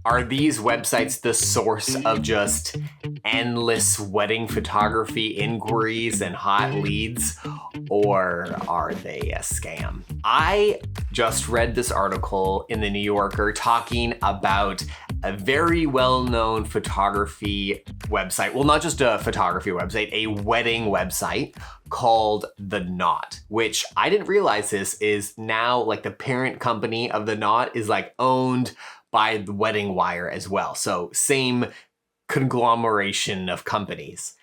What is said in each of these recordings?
Are these websites the source of just endless wedding photography inquiries and hot leads, or are they a scam? I just read this article in the New Yorker talking about a very well-known photography website. Well, not just a photography website, a wedding website called The Knot, which I didn't realize this is now like the parent company of The Knot is like owned by the Wedding Wire as well. So same conglomeration of companies.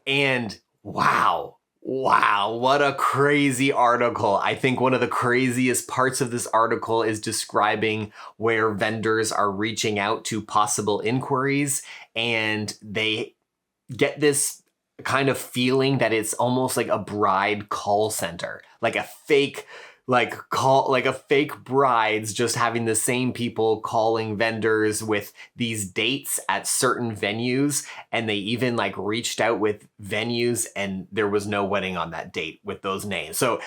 And wow, what a crazy article. I think one of the craziest parts of this article is describing where vendors are reaching out to possible inquiries and they get this kind of feeling that it's almost like a bride call center, like a fake brides just having the same people calling vendors with these dates at certain venues, and they even like reached out with venues and there was no wedding on that date with those names. So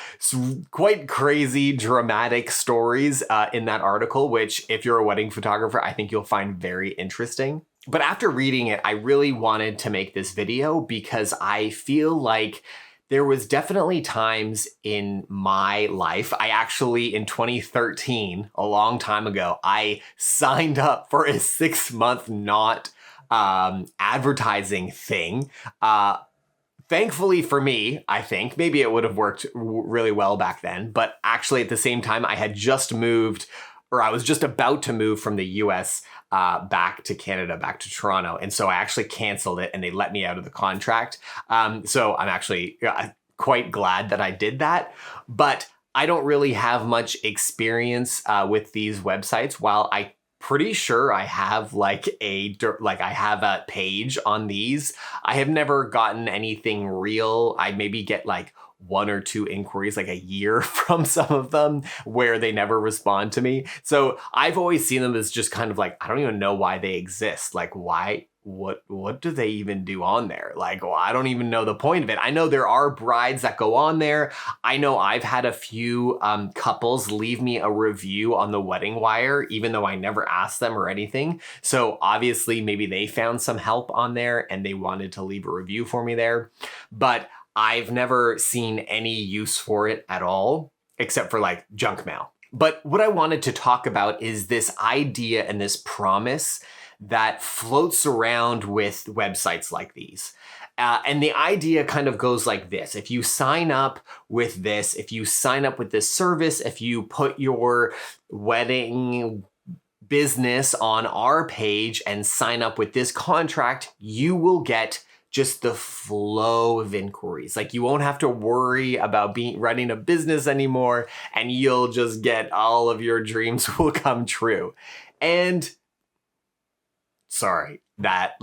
quite crazy dramatic stories in that article, which if you're a wedding photographer, I think you'll find very interesting. But after reading it, I really wanted to make this video because I feel like there was definitely times in my life, I actually, in 2013, a long time ago, I signed up for a 6-month Knot advertising thing. Thankfully for me, I think, maybe it would have worked really well back then, but actually at the same time, I had just moved, or I was just about to move from the US back to Canada, back to Toronto. And so I actually canceled it and they let me out of the contract. So I'm actually quite glad that I did that. But I don't really have much experience with these websites. While I'm pretty sure I have I have a page on these, I have never gotten anything real. I maybe get like 1 or 2 inquiries like a year from some of them where they never respond to me. So I've always seen them as just kind of like, I don't even know why they exist. Like why, what do they even do on there? Like, well, I don't even know the point of it. I know there are brides that go on there. I know I've had a few couples leave me a review on the Wedding Wire, even though I never asked them or anything. So obviously maybe they found some help on there and they wanted to leave a review for me there. But I've never seen any use for it at all, except for like junk mail. But what I wanted to talk about is this idea and this promise that floats around with websites like these. And the idea kind of goes like this. If you sign up with this, if you sign up with this service, if you put your wedding business on our page and sign up with this contract, you will get just the flow of inquiries. Like you won't have to worry about running a business anymore, and you'll just get all of your dreams will come true. And sorry, that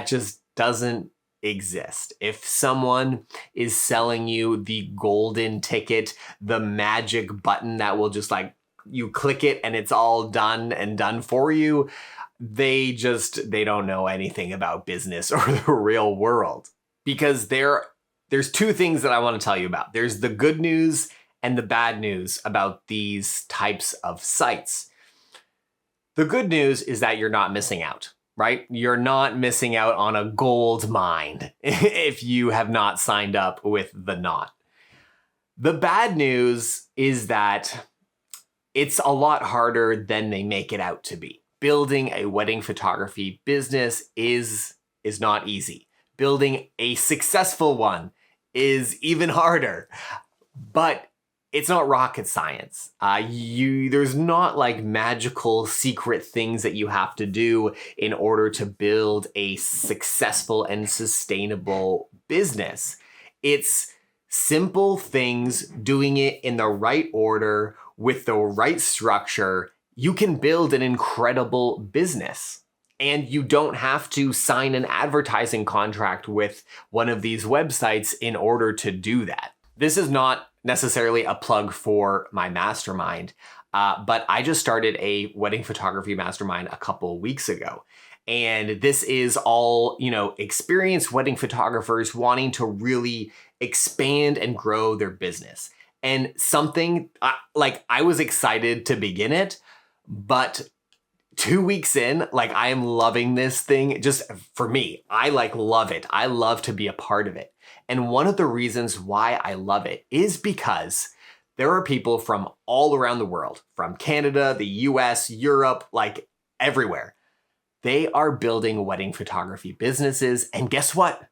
just doesn't exist. If someone is selling you the golden ticket, the magic button that will just like, you click it and it's all done and done for you, they don't know anything about business or the real world. Because there's 2 things that I want to tell you about. There's the good news and the bad news about these types of sites. The good news is that you're not missing out, right? You're not missing out on a gold mine if you have not signed up with The Knot. The bad news is that it's a lot harder than they make it out to be. Building a wedding photography business is not easy. Building a successful one is even harder, but it's not rocket science. There's not like magical secret things that you have to do in order to build a successful and sustainable business. It's simple things, doing it in the right order with the right structure. You can build an incredible business. And you don't have to sign an advertising contract with one of these websites in order to do that. This is not necessarily a plug for my mastermind, but I just started a wedding photography mastermind a couple weeks ago. And this is all, experienced wedding photographers wanting to really expand and grow their business. And something I was excited to begin it, but 2 weeks in, like I am loving this thing. Just for me, I like love it. I love to be a part of it. And one of the reasons why I love it is because there are people from all around the world, from Canada, the US, Europe, like everywhere. They are building wedding photography businesses. And guess what?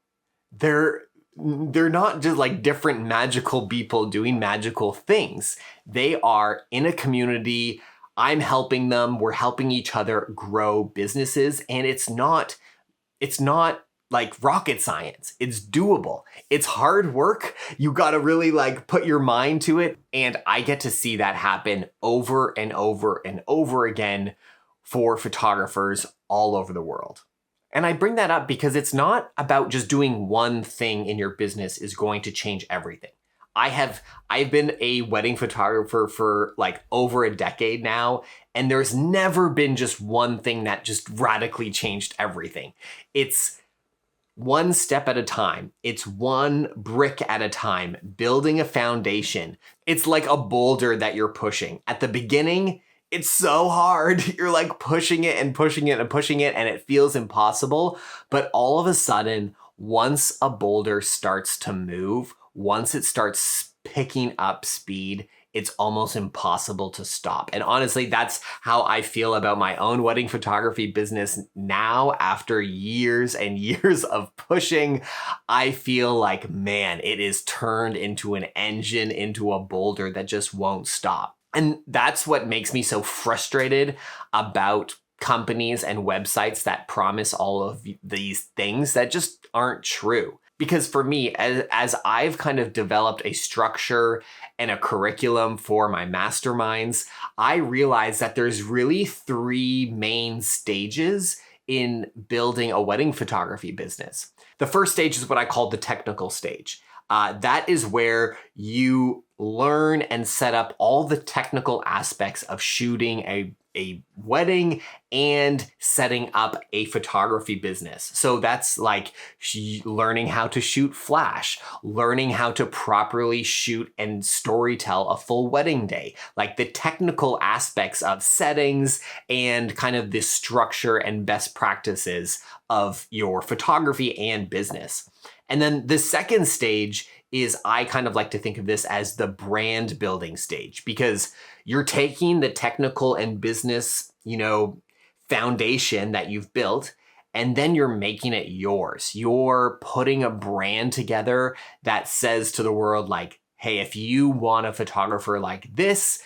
They're not just like different magical people doing magical things. They are in a community. I'm helping them. We're helping each other grow businesses. And it's not like rocket science. It's doable. It's hard work. You got to really like put your mind to it. And I get to see that happen over and over and over again for photographers all over the world. And I bring that up because it's not about just doing one thing in your business is going to change everything. I've been a wedding photographer for like over a decade now, and there's never been just one thing that just radically changed everything. It's one step at a time. It's one brick at a time, building a foundation. It's like a boulder that you're pushing. At the beginning, it's so hard. You're like pushing it and pushing it and pushing it, and it feels impossible. But all of a sudden, once a boulder starts to move, once it starts picking up speed, it's almost impossible to stop. And honestly, that's how I feel about my own wedding photography business now. After years and years of pushing, I feel like, man, it is turned into an engine, into a boulder that just won't stop. And that's what makes me so frustrated about companies and websites that promise all of these things that just aren't true. Because for me, as I've kind of developed a structure and a curriculum for my masterminds, I realize that there's really 3 main stages in building a wedding photography business. The first stage is what I call the technical stage. That is where you learn and set up all the technical aspects of shooting a wedding and setting up a photography business. So that's like learning how to shoot flash, learning how to properly shoot and storytell a full wedding day, like the technical aspects of settings and kind of the structure and best practices of your photography and business. And then the second stage is, I kind of like to think of this as the brand building stage, because you're taking the technical and business, foundation that you've built, and then you're making it yours. You're putting a brand together that says to the world, like, hey, if you want a photographer like this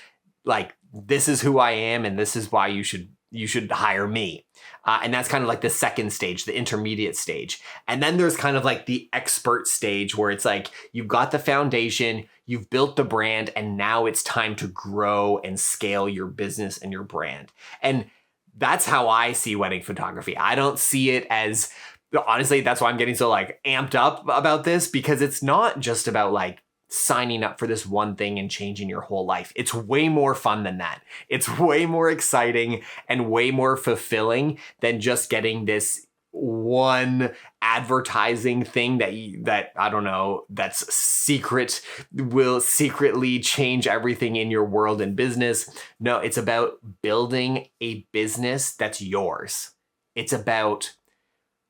is who I am, and this is why you should hire me. And that's kind of like the second stage, the intermediate stage. And then there's kind of like the expert stage where it's like, you've got the foundation, you've built the brand, and now it's time to grow and scale your business and your brand. And that's how I see wedding photography. I don't see it as, honestly, that's why I'm getting so like amped up about this, because it's not just about like signing up for this one thing and changing your whole life. It's way more fun than that. It's way more exciting and way more fulfilling than just getting this one advertising thing that I don't know, that's secret, will secretly change everything in your world and business. No, it's about building a business that's yours. It's about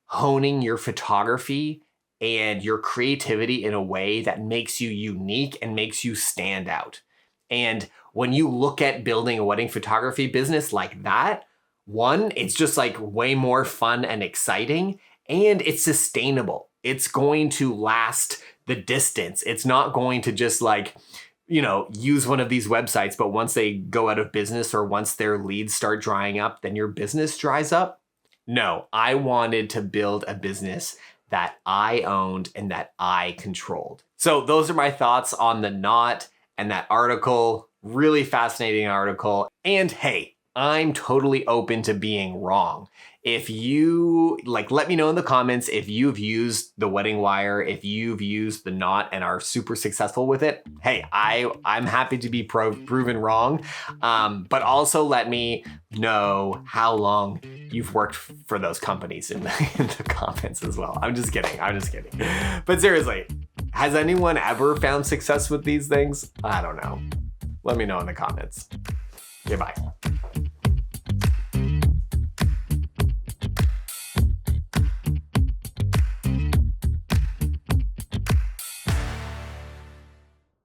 honing your photography and your creativity in a way that makes you unique and makes you stand out. And when you look at building a wedding photography business like that, one, it's just like way more fun and exciting, and it's sustainable. It's going to last the distance. It's not going to just like, use one of these websites, but once they go out of business or once their leads start drying up, then your business dries up. No, I wanted to build a business that I owned and that I controlled. So those are my thoughts on The Knot and that article. Really fascinating article. And hey, I'm totally open to being wrong. If you let me know in the comments if you've used the Wedding Wire, if you've used The Knot and are super successful with it. Hey, I'm happy to be proven wrong. But also let me know how long you've worked for those companies in the comments as well. I'm just kidding. But seriously, has anyone ever found success with these things? I don't know. Let me know in the comments. Okay, bye.